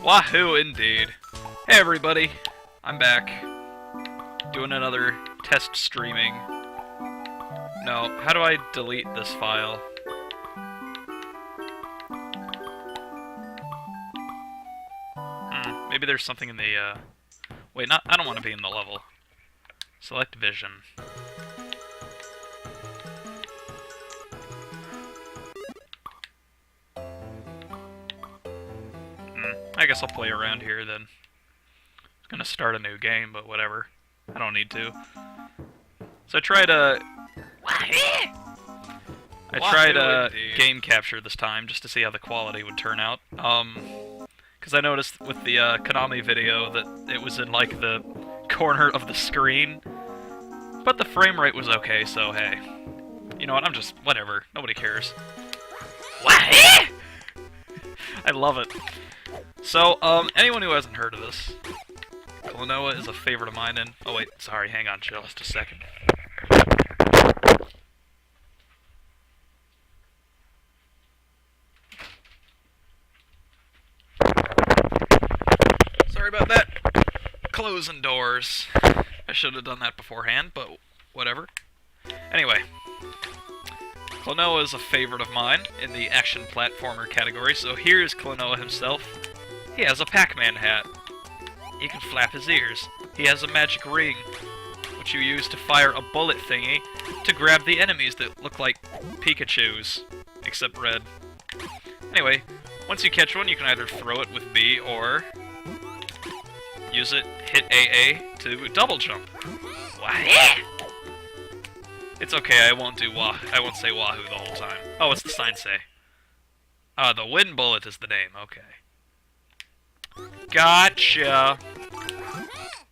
Wahoo indeed. Hey everybody, I'm back. Doing another test streaming. No, how do I delete this file? Maybe there's something in the, Wait, I don't want to be in the level. Select vision. I guess I'll play around here then. I'm gonna start a new game, but whatever. I don't need to. So I tried game capture this time just to see how the quality would turn out. Because I noticed with the Konami video that it was in like the corner of the screen, but the frame rate was okay. So hey, you know what? I'm just whatever. Nobody cares. I love it. So, anyone who hasn't heard of this, Klonoa is a favorite of mine, and... Oh wait, sorry, hang on just a second. Sorry about that. Closing doors. I should have done that beforehand, but whatever. Anyway. Klonoa is a favorite of mine in the action platformer category, so here's Klonoa himself. He has a Pac-Man hat. He can flap his ears. He has a magic ring, which you use to fire a bullet thingy to grab the enemies that look like Pikachus, except red. Anyway, once you catch one, you can either throw it with B or use it, hit AA to double jump. It's okay, I won't say wahoo the whole time. Oh, what's the sign say? The wind bullet is the name, okay. Gotcha!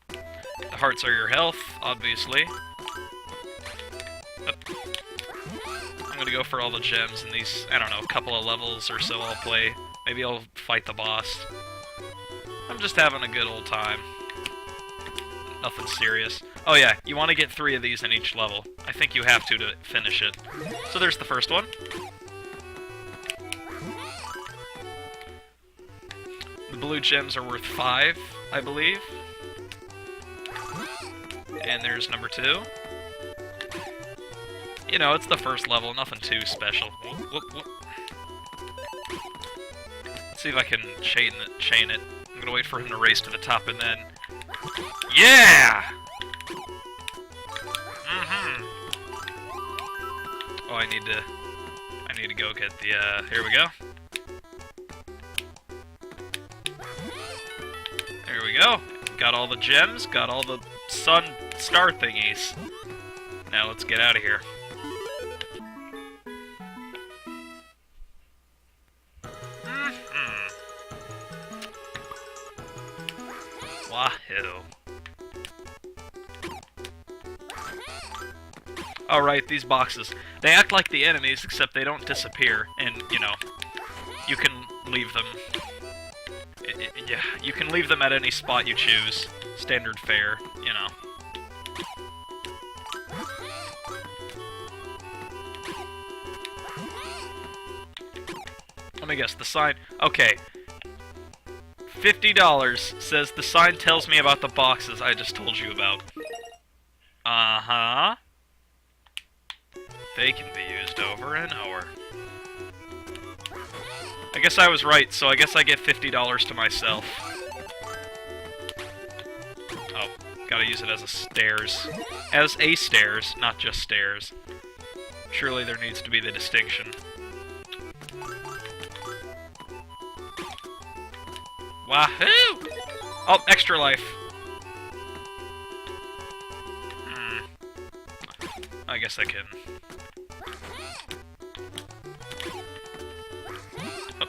The hearts are your health, obviously. I'm gonna go for all the gems in these, I don't know, couple of levels or so I'll play. Maybe I'll fight the boss. I'm just having a good old time. Nothing serious. Oh yeah, you want to get 3 of these in each level. I think you have to finish it. So there's the first one. The blue gems are worth 5, I believe. And there's number 2. You know, it's the first level, nothing too special. Whoop. Let's see if I can chain it. I'm gonna wait for him to race to the top and then... Yeah! Oh, I need to go get the, here we go. There we go. Got all the gems, got all the sun star thingies. Now let's get out of here. Wahoo. Alright, these boxes. They act like the enemies, except they don't disappear. And, you know, you can leave them. Yeah, you can leave them at any spot you choose. Standard fare, you know. Let me guess, the sign... Okay. $50 says the sign tells me about the boxes I just told you about. Uh-huh. They can be used over and over. I guess I was right, so I guess I get $50 to myself. Oh, gotta use it as a stairs. As a stairs, not just stairs. Surely there needs to be the distinction. Wahoo! Oh, extra life. I guess I can. Oh.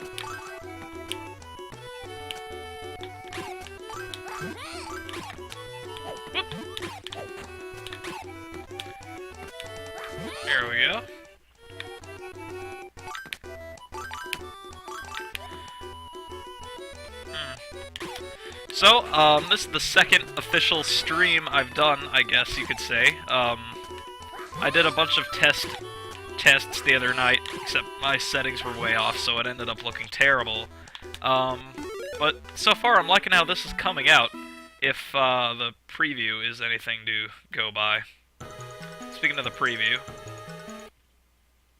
Whoop. There we go. So, this is the second official stream I've done, I guess you could say. I did a bunch of tests the other night, except my settings were way off, so it ended up looking terrible. But so far, I'm liking how this is coming out, if the preview is anything to go by. Speaking of the preview...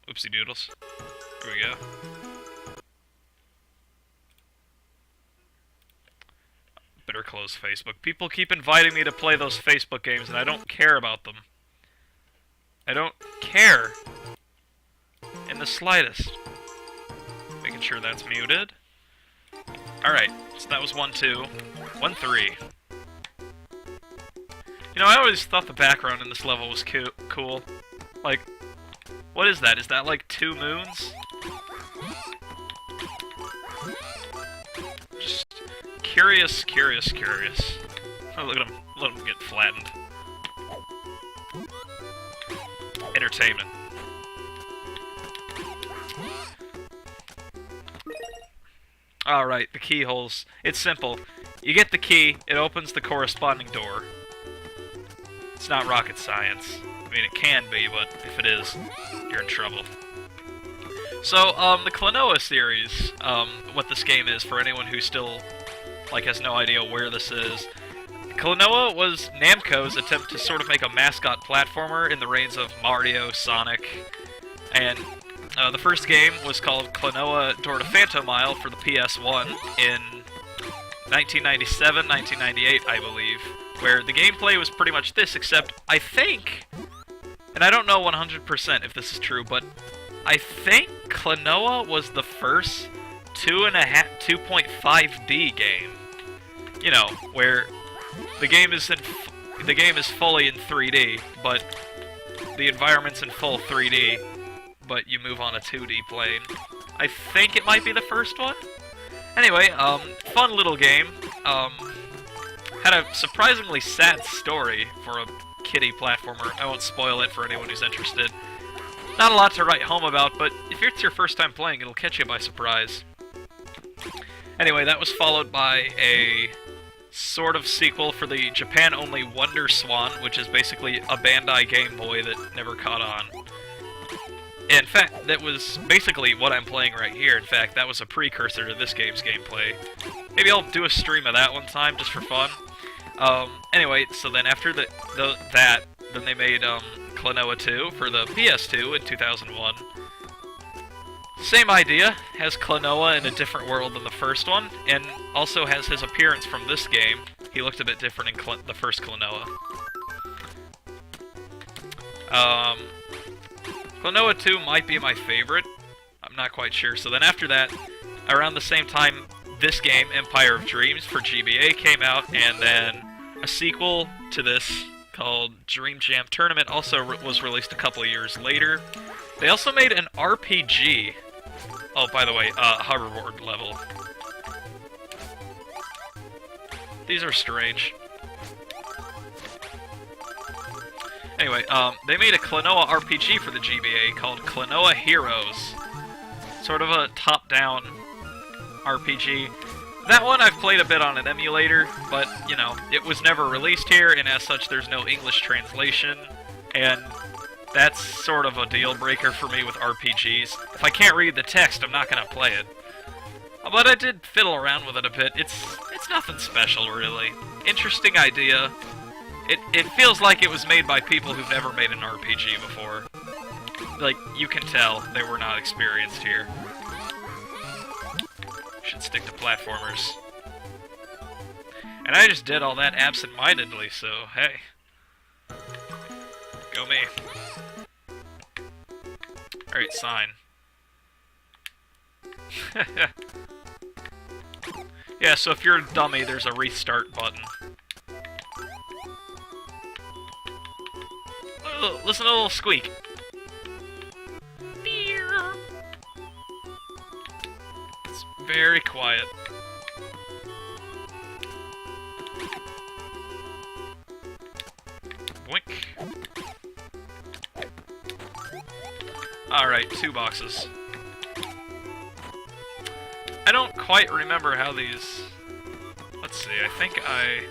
Oopsie doodles. Here we go. Better close Facebook. People keep inviting me to play those Facebook games, and I don't care about them. I don't care. In the slightest. Making sure that's muted. Alright, so that was 1-2. 1-3. You know, I always thought the background in this level was cool. Like, what is that? Is that like 2 moons? Just curious. Oh, look at him. Let him get flattened. Entertainment. Alright, the keyholes. It's simple. You get the key, it opens the corresponding door. It's not rocket science. I mean, it can be, but if it is, you're in trouble. So, the Klonoa series, what this game is, for anyone who still, like, has no idea where this is. Klonoa was Namco's attempt to sort of make a mascot platformer in the reigns of Mario, Sonic, and the first game was called Klonoa Door to Phantomile for the PS1 in 1997, 1998, I believe, where the gameplay was pretty much this, except I think, and I don't know 100% if this is true, but I think Klonoa was the first 2.5D game. You know, where the game is fully in 3D, but the environment's in full 3D, but you move on a 2D plane. I think it might be the first one. Anyway, fun little game. Had a surprisingly sad story for a kiddie platformer. I won't spoil it for anyone who's interested. Not a lot to write home about, but if it's your first time playing, it'll catch you by surprise. Anyway, that was followed by a sort of sequel for the Japan-only Wonder Swan, which is basically a Bandai Game Boy that never caught on. In fact, that was basically what I'm playing right here. In fact, that was a precursor to this game's gameplay. Maybe I'll do a stream of that one time, just for fun. Anyway, so then after then they made Klonoa 2 for the PS2 in 2001. Same idea, has Klonoa in a different world than the first one, and also has his appearance from this game. He looked a bit different in the first Klonoa. Klonoa 2 might be my favorite. I'm not quite sure. So then after that, around the same time, this game, Empire of Dreams for GBA, came out, and then a sequel to this called Dream Jam Tournament also was released a couple of years later. They also made an RPG. Oh, by the way, hoverboard level. These are strange. Anyway, they made a Klonoa RPG for the GBA called Klonoa Heroes. Sort of a top-down RPG. That one I've played a bit on an emulator, but, you know, it was never released here, and as such there's no English translation, and that's sort of a deal-breaker for me with RPGs. If I can't read the text, I'm not gonna play it. But I did fiddle around with it a bit. It's nothing special, really. Interesting idea. It feels like it was made by people who've never made an RPG before. Like, you can tell they were not experienced here. Should stick to platformers. And I just did all that absent-mindedly, so hey. Go me. Alright, sign. Yeah, so if you're a dummy, there's a restart button. Oh, listen to a little squeak. It's very quiet. Boink. Alright, 2 boxes. I don't quite remember how these... Let's see, I think I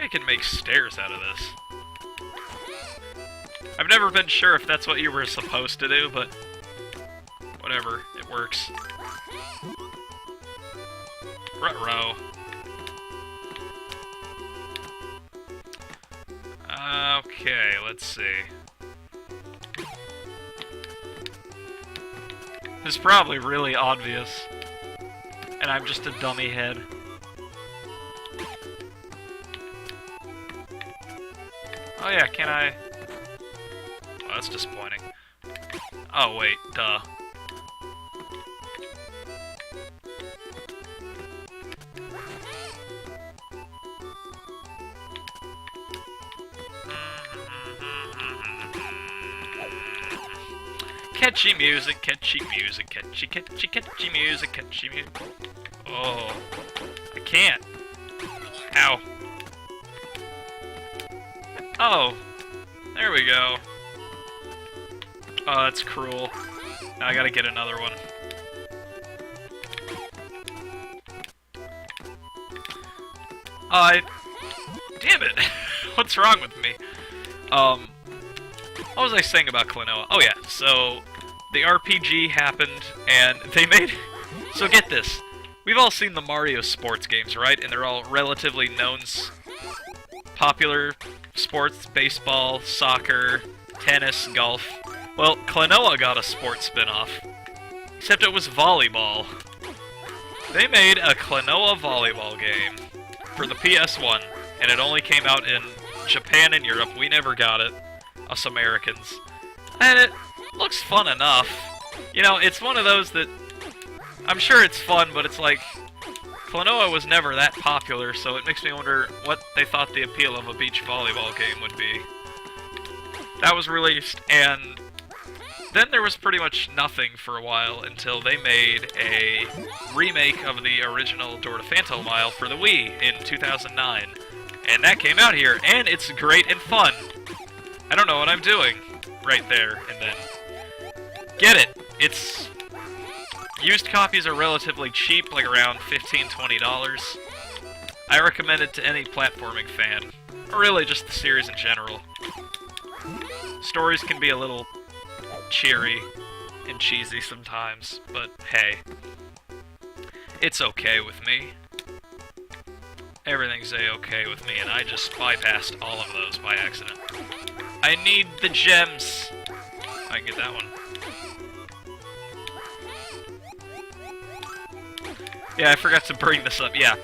can make stairs out of this. I I've never been sure if that's what you were supposed to do, but whatever, it works. Ruh-roh. Okay, let's see. This is probably really obvious, and I'm just a dummy head. Oh yeah, can I... Oh, that's disappointing. Oh wait, duh. Catchy music, catchy music, catchy music, catchy music. Oh, I can't. Ow. Oh, there we go. Oh, that's cruel. Now I gotta get another one. Damn it! What's wrong with me? What was I saying about Klonoa? Oh yeah, so the RPG happened, and they made... So get this. We've all seen the Mario sports games, right? And they're all relatively known popular sports: baseball, soccer, tennis, golf. Well, Klonoa got a sports spin-off, except it was volleyball. They made a Klonoa volleyball game for the PS1, and it only came out in Japan and Europe. We never got it, us Americans. And it looks fun enough. You know, it's one of those that... I'm sure it's fun, but it's like... Klonoa was never that popular, so it makes me wonder what they thought the appeal of a beach volleyball game would be. That was released, and then there was pretty much nothing for a while until they made a remake of the original Door to Phantom Isle for the Wii in 2009. And that came out here, and it's great and fun. I don't know what I'm doing right there and then. Get it! It's... Used copies are relatively cheap, like around $15, $20. I recommend it to any platforming fan, or really just the series in general. Stories can be a little cheery and cheesy sometimes, but hey, it's okay with me. Everything's a-okay with me, and I just bypassed all of those by accident. I need the gems! I can get that one. Yeah, I forgot to bring this up, yeah.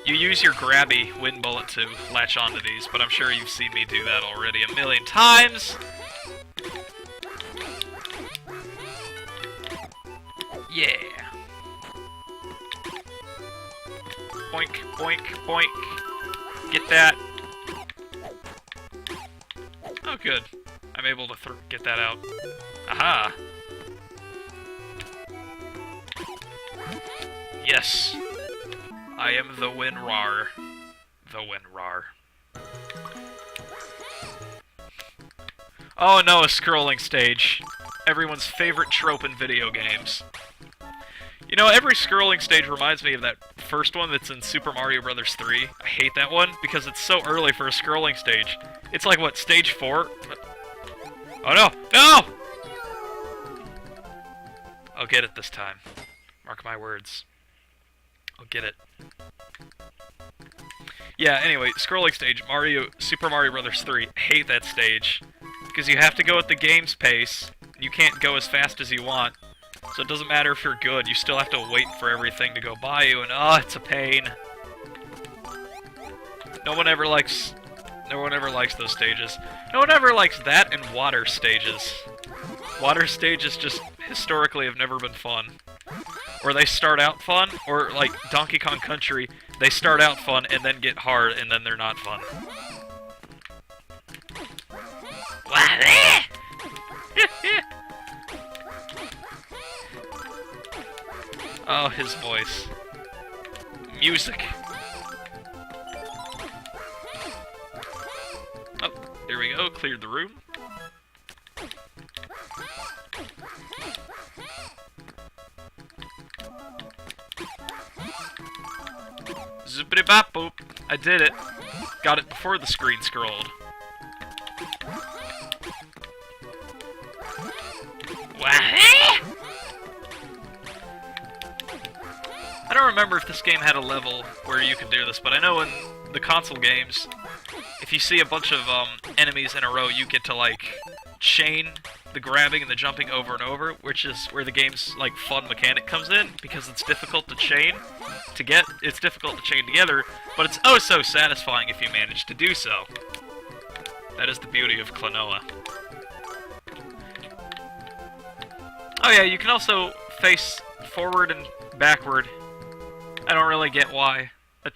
You use your grabby wind bullet to latch onto these, but I'm sure you've seen me do that already a million times! Yeah! Boink, boink, boink. Get that. Oh, good. I'm able to get that out. Aha! Yes! I am the WinRAR. The WinRAR. Oh no, a scrolling stage. Everyone's favorite trope in video games. You know, every scrolling stage reminds me of that first one that's in Super Mario Bros. 3. I hate that one, because it's so early for a scrolling stage. It's like, what, stage 4? Oh no! No! I'll get it this time. Mark my words. I'll get it. Yeah, anyway, scrolling stage, Super Mario Bros. 3. I hate that stage. Because you have to go at the game's pace, and you can't go as fast as you want. So it doesn't matter if you're good, you still have to wait for everything to go by you, and it's a pain. No one ever likes those stages. No one ever likes that and water stages. Water stages just historically have never been fun. Or they start out fun, or like Donkey Kong Country, they start out fun and then get hard and then they're not fun. Oh, his voice. Music. Oh, there we go, cleared the room. Zippity bop boop. I did it. Got it before the screen scrolled. I don't remember if this game had a level where you could do this, but I know in the console games, if you see a bunch of enemies in a row, you get to, like, chain the grabbing and the jumping over and over, which is where the game's, like, fun mechanic comes in, because it's difficult to chain it's difficult to chain together, but it's oh so satisfying if you manage to do so. That is the beauty of Klonoa. Oh yeah, you can also face forward and backward. I don't really get why.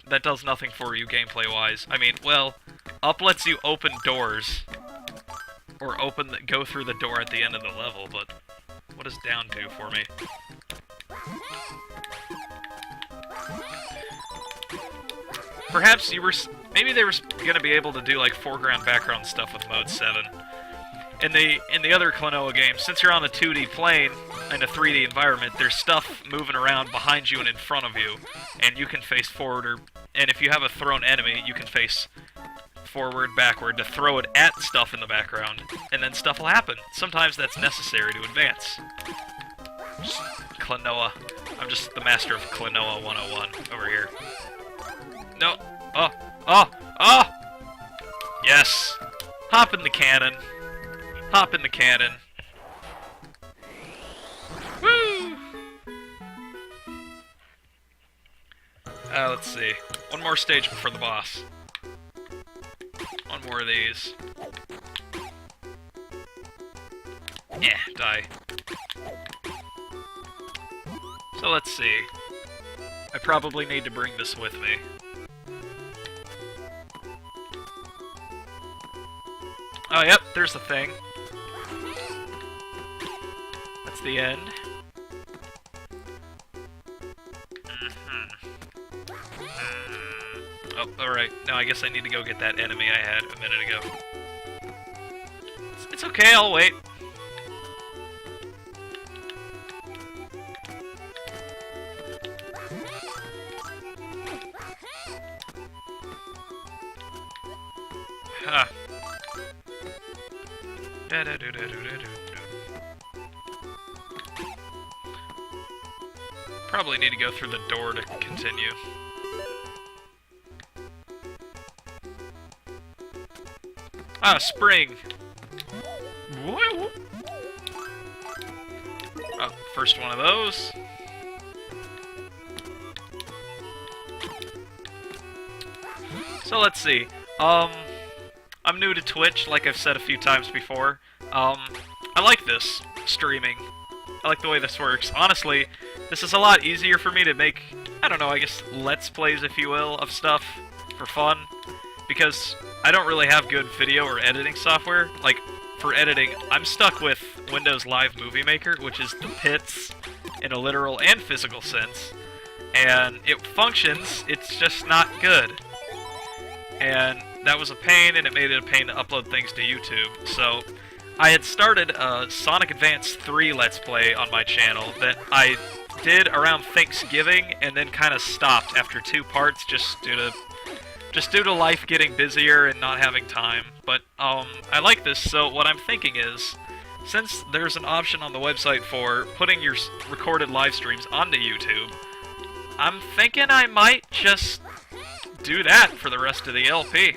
That does nothing for you gameplay-wise. I mean, well, up lets you open doors. Or go through the door at the end of the level, but what does down do for me? Perhaps maybe they were gonna be able to do like foreground, background stuff with Mode 7. In the other Klonoa games, since you're on a 2D plane in a 3D environment, there's stuff moving around behind you and in front of you, and you can face forward and if you have a thrown enemy, you can face forward, backward to throw it at stuff in the background, and then stuff will happen. Sometimes that's necessary to advance. Klonoa. I'm just the master of Klonoa 101 over here. No. Oh. Oh. Oh! Yes. Hop in the cannon. Hop in the cannon. Woo! Let's see. One more stage before the boss. One more of these. Yeah, die. So let's see. I probably need to bring this with me. Oh, yep, there's the thing. That's the end. Oh, alright. Now I guess I need to go get that enemy I had a minute ago. It's okay, I'll wait. Huh. Probably need to go through the door to continue. Ah, spring! Oh, first one of those. So let's see. I'm new to Twitch, like I've said a few times before. I like this, streaming. I like the way this works. Honestly, this is a lot easier for me to make, I don't know, I guess Let's Plays, if you will, of stuff for fun. Because I don't really have good video or editing software. Like, for editing, I'm stuck with Windows Live Movie Maker, which is the pits in a literal and physical sense. And it functions, it's just not good. And that was a pain, and it made it a pain to upload things to YouTube. So I had started a Sonic Advance 3 Let's Play on my channel that I did around Thanksgiving, and then kind of stopped after 2 parts just due to life getting busier and not having time. But I like this, so what I'm thinking is, since there's an option on the website for putting your recorded live streams onto YouTube, I'm thinking I might just do that for the rest of the LP.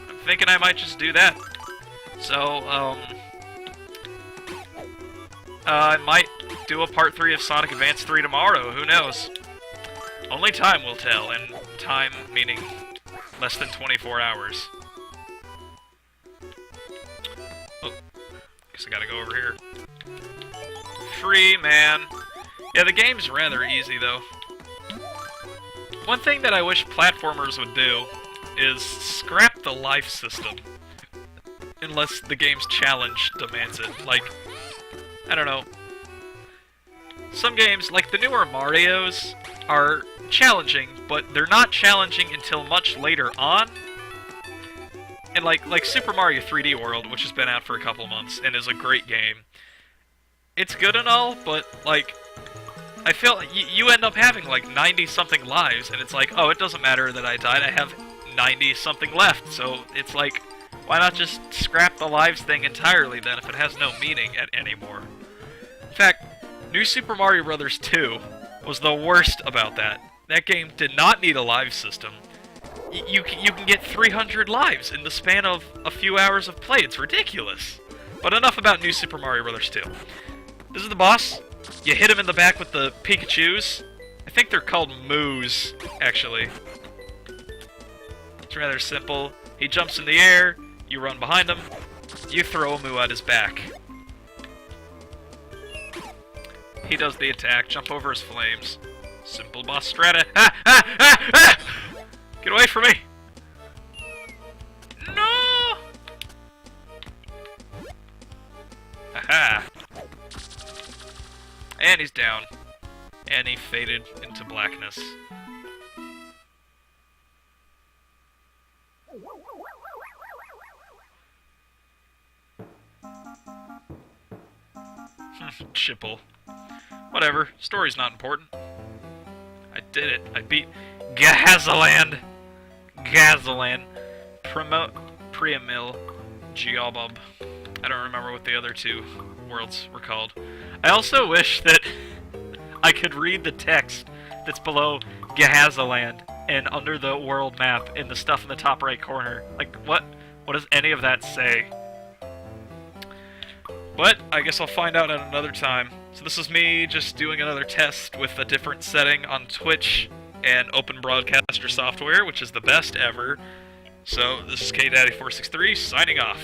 I'm thinking I might just do that. So, I might do a part 3 of Sonic Advance 3 tomorrow, who knows? Only time will tell, and time meaning less than 24 hours. Oh, guess I gotta go over here. Free, man. Yeah, the game's rather easy, though. One thing that I wish platformers would do is scrap the life system. Unless the game's challenge demands it. Like, I don't know. Some games, like the newer Marios, are challenging, but they're not challenging until much later on. And like Super Mario 3D World, which has been out for a couple months and is a great game. It's good and all, but like, I feel you end up having like 90-something lives, and it's like, oh, it doesn't matter that I died, I have 90-something left, so it's like, Why not just scrap the lives thing entirely then if it has no meaning anymore? In fact, New Super Mario Bros. 2 was the worst about that. That game did not need a live system. You can get 300 lives in the span of a few hours of play. It's ridiculous. But enough about New Super Mario Bros. 2. This is the boss. You hit him in the back with the Pikachus. I think they're called Moos, actually. It's rather simple. He jumps in the air, you run behind him, you throw a Moo at his back. He does the attack, jump over his flames. Simple boss strata. Ah! Ah! Ah! Ah! Get away from me! No! Aha! And he's down. And he faded into blackness. Chipple. Whatever, story's not important. I did it. I beat Gazaland! Gazaland. Priamil. Geobob. I don't remember what the other two worlds were called. I also wish that I could read the text that's below Gazaland and under the world map in the stuff in the top right corner. Like, what does any of that say? But I guess I'll find out at another time. So this is me just doing another test with a different setting on Twitch and Open Broadcaster software, which is the best ever. So this is KDaddy463 signing off.